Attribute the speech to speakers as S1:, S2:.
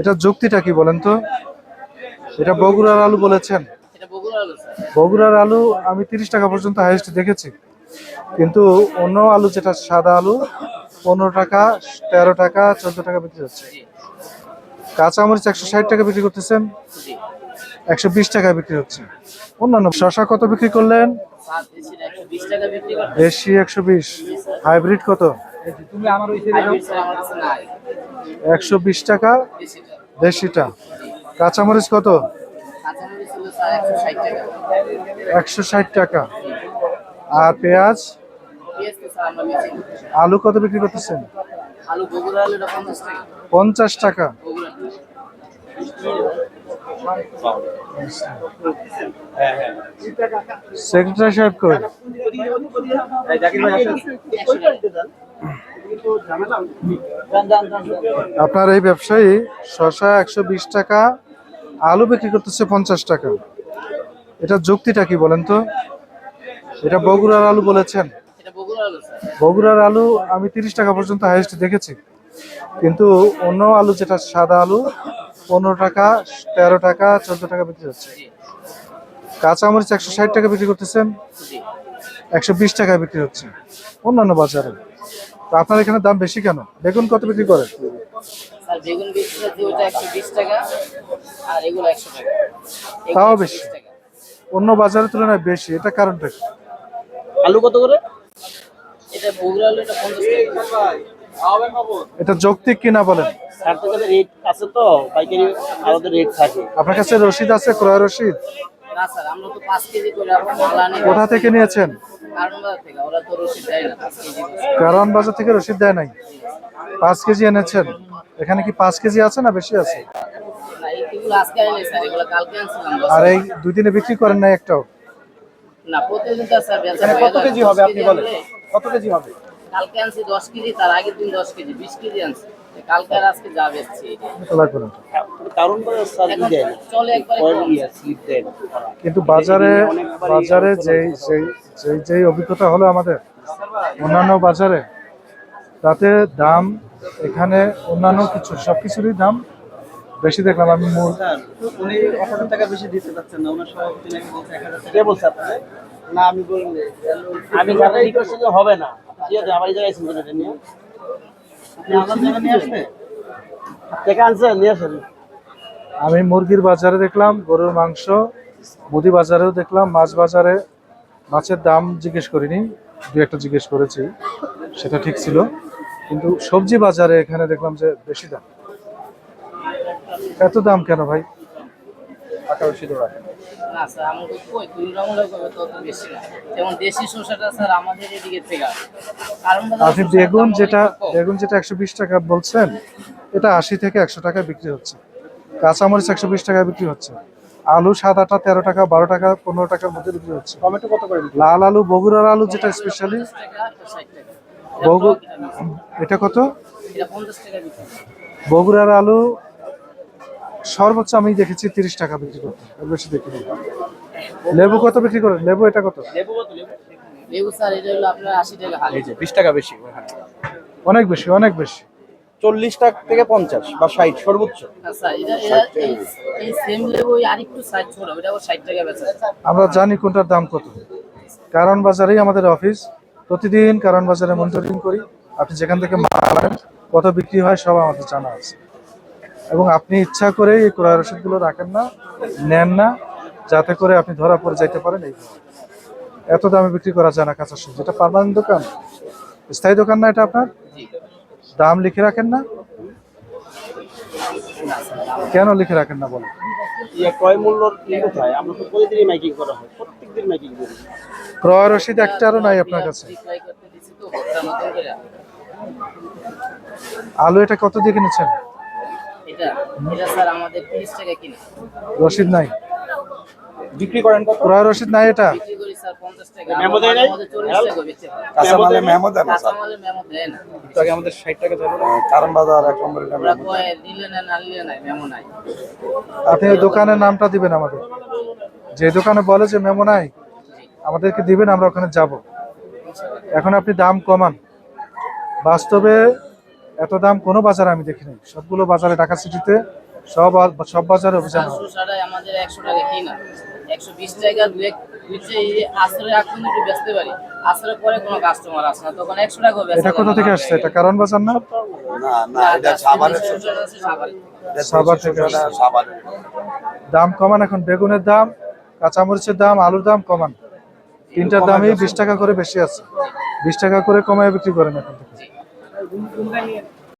S1: এটা যুক্তিটা কি বলেন তো? এটা বগুড়ার আলু বলেছেন।
S2: এটা বগুড়ার আলু স্যার।
S1: বগুড়ার আলু আমি 30 টাকা পর্যন্ত হাইয়েস্ট দেখেছি, কিন্তু অন্য আলু যেটা সাদা আলু 15 টাকা, 13 টাকা, 14 টাকা বিক্রি হচ্ছে।
S2: জি
S1: কাঁচামরিচ 160 টাকা বিক্রি করতেছেন,
S2: জি
S1: 120 টাকায় বিক্রি হচ্ছে। অন্যান্য শশা কত বিক্রি করলেন?
S2: স্যার দেশির 120 টাকা বিক্রি করতেছে।
S1: দেশি 120, হাইব্রিড কত?
S2: হাইব্রিড স্যার আমার কাছে নাই।
S1: 120 টাকা
S2: দেশিটা।
S1: দেশিটা।
S2: জি
S1: কাঁচামরিচ কত?
S2: কাঁচামরিচ ছিল স্যার 160 টাকা।
S1: 160 টাকা। আর পেঁয়াজ?
S2: পেঁয়াজ তো স্যার আমরা বেশি না।
S1: আলু কত বিক্রি করতেছেন?
S2: আলু বগুড়া আলুটা 50 টাকা।
S1: 50 টাকা।
S2: বগুড়া
S1: সেক্রেটারি সাহেব কই? আপনার এই ব্যবসায়ী শশা 120 টাকা, আলু বিক্রি করতেছে 50 টাকা। এটা যুক্তিটা কি বলেন তো? এটা বগুড়ার আলু বলেছেন।
S2: এটা বগুড়া আলু স্যার।
S1: বগুড়ার আলু আমি 30 টাকা পর্যন্ত হাইয়েস্ট দেখেছি, কিন্তু অন্য আলু যেটা সাদা আলু 15 টাকা, 13 টাকা, 14 টাকা বিক্রি হচ্ছে।
S2: জি
S1: কাঁচামরিচ 160 টাকা বিক্রি করতেছেন,
S2: জি
S1: 120 টাকায় বিক্রি হচ্ছে অন্যান্য বাজারে। তো আপনার এখানে দাম বেশি কেন? বেগুন কত বিক্রি করেন?
S2: স্যার বেগুন বেচছে যে ওটা 120 টাকা আর এগুলো 100 টাকা।
S1: তাও
S2: এগুলো
S1: বেশি,
S2: 120 টাকা।
S1: অন্য বাজারের তুলনায় বেশি। এটা কারণটা কি?
S2: আলু কত করে? এটা বগুড়া আলু এটা 50 টাকা।
S1: এটা যৌক্তিক কিনা বলেন।
S2: স্যার তো কাছে রেট আছে তো পাইকারি আলাদা রেট থাকে।
S1: আপনার কাছে রসিদ আছে, ক্রয় রসিদ?
S2: না স্যার আমরা তো 5 কেজি করে মাল আনি।
S1: কোথা থেকে নিয়েছেন?
S2: কারণ বাজার থেকে ওরা তো রসিদ দেয় না 5 কেজি করে।
S1: কারণ বাজার থেকে রসিদ দেয় নাই। 5 কেজি এনেছেন। এখানে কি 5 কেজি আছে না বেশি আছে?
S2: না এইগুলো আজকে আনি স্যার, এগুলো কালকে আনছিলাম।
S1: আর এই 2 দিনে বিক্রি করেন নাই একটাও?
S2: না প্রতিদিন তো স্যার বেচা
S1: এখানে
S2: হয়
S1: কত
S2: না।
S1: কেজি
S2: 10
S1: হবে আপনি বলেন?
S2: আনলে
S1: কত কেজি হবে?
S2: কালকে আনছি 10 কেজি, তার আগের দিন 10 কেজি 20 কেজি আনছি। কালকে আর আজকে যা বেচছি এটা।
S1: লাগবে না।
S2: কারণ করে স্যার চলে একবারে স্লিপ দেয় না।
S1: কিন্তু বাজারে বাজারে যেই যেই যেই যেই অভিজ্ঞতা হলো আমাদের অন্যান্য বাজারে, তাতে দাম এখানে অন্যান্য কিছু সবকিছুরই দাম বেশি দেখলাম আমি।
S3: উনি 18 টাকা বেশি দিতে পারছেন না, ওনার সভাপতি নাকি বলছে 1000 টাকা। কে বলছে আপনাকে? না আমি বলিনি,
S2: আমি যারা রিকোয়েস্ট হবে না ঠিক আছে, আমার এই জায়গায় ছিল এটা নিয়ে
S3: আপনি আমার জায়গা নিয়ে আসবে।
S2: টাকা আনছেন নিয়ে আসেন।
S1: আমি মুরগির বাজারে দেখলাম, গরুর মাংস, মুদি বাজারেও দেখলাম, মাছ বাজারে মাছের দাম জিজ্ঞেস করিনি, দু একটা জিজ্ঞেস করেছি, সেটা ঠিক ছিল। কিন্তু সবজি বাজারে এখানে দেখলাম যে বেশি দাম। এত দাম কেন ভাই?
S2: না স্যার আমাদের কই তুলনামূলক ভাবে তত বেশি না। যেমন দেশি শসাটা স্যার আমাদের এদিকে থেকে আসে। কারণ
S1: আপনি বেগুন যেটা 120 টাকা বলছেন, এটা 80 থেকে 100 টাকা বিক্রি হচ্ছে। কাঁচামরিচ 120 টাকায় বিক্রি হচ্ছে। আলু সাদাটা 13 টাকা, 12 টাকা, 15 টাকার মধ্যে বিক্রি হচ্ছে।
S3: টমেটো কত করে দিচ্ছেন?
S1: লাল আলু, বগুড়ার আলু যেটা স্পেশালি,
S2: 50 টাকা 60 টাকা।
S1: বগু এটা কত?
S2: এটা 50 টাকা বিক্রি।
S1: বগুড়ার আলু সর্বোচ্চ আমি দেখেছি 30 টাকা বিক্রি করতে, এর বেশি দেখিনি। লেবু কত বিক্রি করেন? লেবু এটা কত?
S2: লেবু কত লেবু? লেবু স্যার এটা হলো আপনার 80 টাকা হালি।
S3: এই যে 20 টাকা বেশি ওখানে।
S1: অনেক বেশি, অনেক বেশি।
S3: 40 টাকা থেকে 50 বা 60 সর্বোচ্চ।
S2: না স্যার এটা এই সেম লেবু আরেকটু সাইজ ছোট, ওটা 60 টাকা বেচা।
S1: আমরা জানি কোনটার দাম কত। কারণ বাজারেই আমাদের অফিস, প্রতিদিন কারণ বাজারে মনিটরিং করি। আপনি যেখান থেকে মাল আনেন, কত বিক্রি হয় সব আমাদের জানা আছে। এবং আপনি ইচ্ছা করে এই ক্রয় রসিদগুলো রাখেন না, নেন না, যাতে করে আপনি ধরা পড়ে যাইতে পারেন। এই এত দামে বিক্রি করা যায় না কাঁচা সবজি। এটা পার্মানেন্ট দোকান, স্থায়ী দোকান না এটা আপনার?
S2: জি
S1: দাম লিখে রাখেন না কেন? লিখে রাখেন না বলেন?
S3: ক্রয় মূল্যর কি কোথায়? আমরা তো প্রতিদিনই মাইকিং করা হয়, প্রত্যেকদিন মাইকিং করি।
S1: ক্রয় রসিদ একটারও নাই আপনার কাছে?
S2: রিপ্লাই করতে দিছি তো ভোক্তা নতুন করে।
S1: আলু এটা কত দিয়ে কিনেছেন?
S2: এটা এটা স্যার আমাদের 30 টাকা কিনা।
S1: রসিদ নাই,
S3: বিক্রি করেন কত?
S1: ক্রয় রসিদ নাই এটা?
S2: বিক্রি করি স্যার 50 টাকা।
S3: মেমো দেয় নাই?
S2: আমাদের 40 টাকা বেচে।
S3: কাঁচামালে মেমো দেন না
S2: কাঁচা
S3: স্যার।
S2: মালে মেমো দেয় না।
S3: একটু আগে আমাদের 60 টাকা ছিল না, কারণ বাজার 1 নম্বরে
S2: ওরা কয় নিলে না না নিলে নাই, মেমো নাই।
S1: আপনি ওই দোকানের নামটা দিবেন আমাদের। যে দোকানে বলে যে মেমো নাই, আমাদেরকে দিবেন, আমরা ওখানে যাব। এখন আপনি দাম কমান। বাস্তবে এত দাম কোনো বাজারে আমি দেখিনি। সবগুলো বাজারে ঢাকা সিটিতে সব বাজারে অভিযান
S2: আর
S1: হয়।
S2: শসাটাই আমাদের 100 টাকা কিনা, 120 টাকা আসরে এখন একটু বেচতে পারি, আসরে পরে কোনো কাস্টমার আসে না, তখন 100 টাকা
S1: এটা কোথা থেকে আসছে? এটা কারণ বাজার না?
S4: না না, এটা সাভারের
S1: সাভার থেকে আসছে।
S4: সাভারের।
S1: দাম কমান এখন, বেগুনের দাম, কাঁচামরিচের দাম, আলুর দাম কমান, তিনটার দামই 20 টাকা করে বেশি আছে। 20 টাকা করে কমায় বিক্রি করেন এখন থেকে।